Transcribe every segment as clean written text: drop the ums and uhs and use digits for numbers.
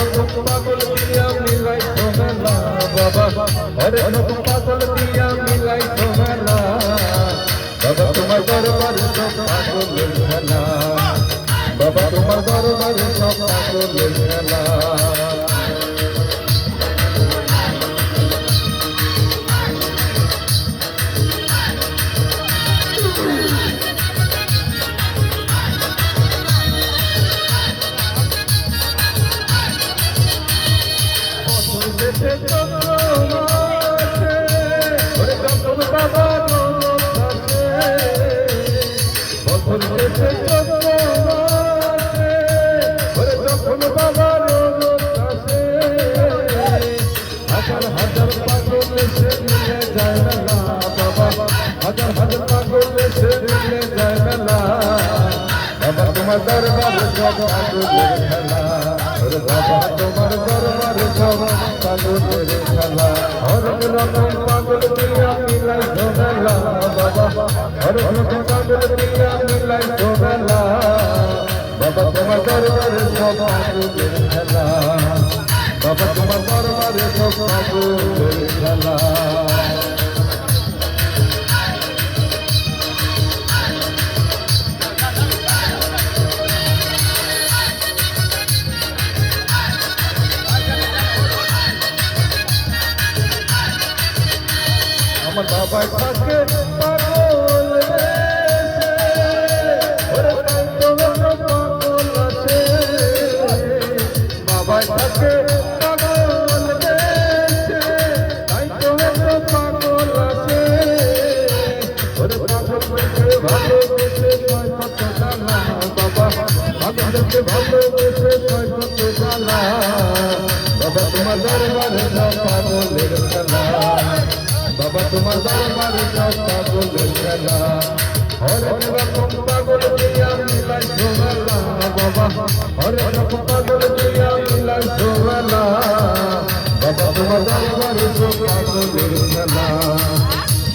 রকম পাগল দিয়া মিলাই সোমেলা বাবা হরেক রকম পাগল দিয়া মিলাই সোমেলা বাবা তোমার দরবারে সব পাগলের খেলা বাবা তোমার দরবারে সব পাগলের খেলা হাজার হাজার পাগল এসে মিলে যায় মেলা বাবা তোমার দরবারে সব পাগলের খেলা বাবা তোমার দরবারে সব পাগলের খেলা হরেক রকম পাগল দিয়া মিলাই সোমেলা বাবা হরেক রকম পাগল দিয়া মিলাই সোমেলা বাবা তোমার দরবারে সব পাগলের খেলা বাবা তোমার দরবারে সব পাগলের খেলা আমার বাবার থাকে পাগল ওরে পাগল আছে বাবার থাকে পাগল তাই তো পাগল আছে ওরে পাগল ভালোবেসে ছয় কত জানা বাবা পাগলকে ভালোবেসে ছয় কত জানা বাবা তোমার দরবারে সব পাগলের খেলা বাবা তোমার দরবারে সব পাগলের খেলা হরেক রকম পাগল দিয়া মিলাই সোমেলা বাবা হরেক রকম পাগল দিয়া মিলাই সোমেলা বাবা তোমার দরবারে সব পাগলের খেলা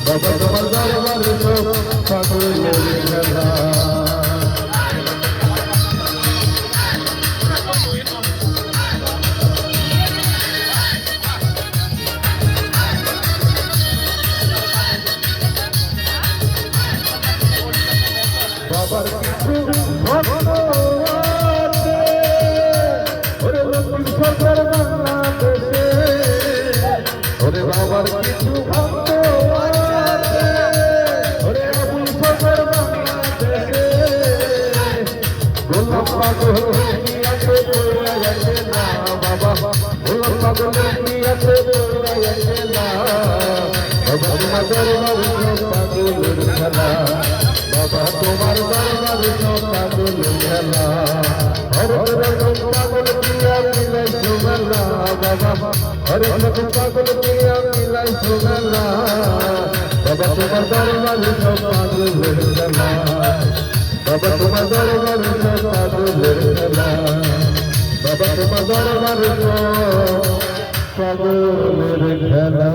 বাবা তোমার দরবারে সব পাগলের খেলা বাবার কিছু ভক্ত আছে ওরে লক্ষ্মী সরকার বাংলাদেশে ওরে বাবার কিছু ভক্ত আছে ওরে আবুল সরকার বাংলাদেশে গোলাপ পাগল নিয়াতে পড়ে গেছে না বাবা গোলাপ পাগল নিয়াতে পড়ে গেছে না বাবা তোমার দরবারে সব পাগলের খেলা বাবা তোমার দরবারে সব পাগলের খেলা হরেক রকম পাগল দিয়া মিলাই সোমেলা বাবা হরেক রকম পাগল দিয়া মিলাই সোমেলা বাবা তোমার দরবারে সব পাগলের খেলা বাবা তোমার দরবারে সব পাগলের খেলা বাবা তোমার দরবারে সব পাগলের খেলা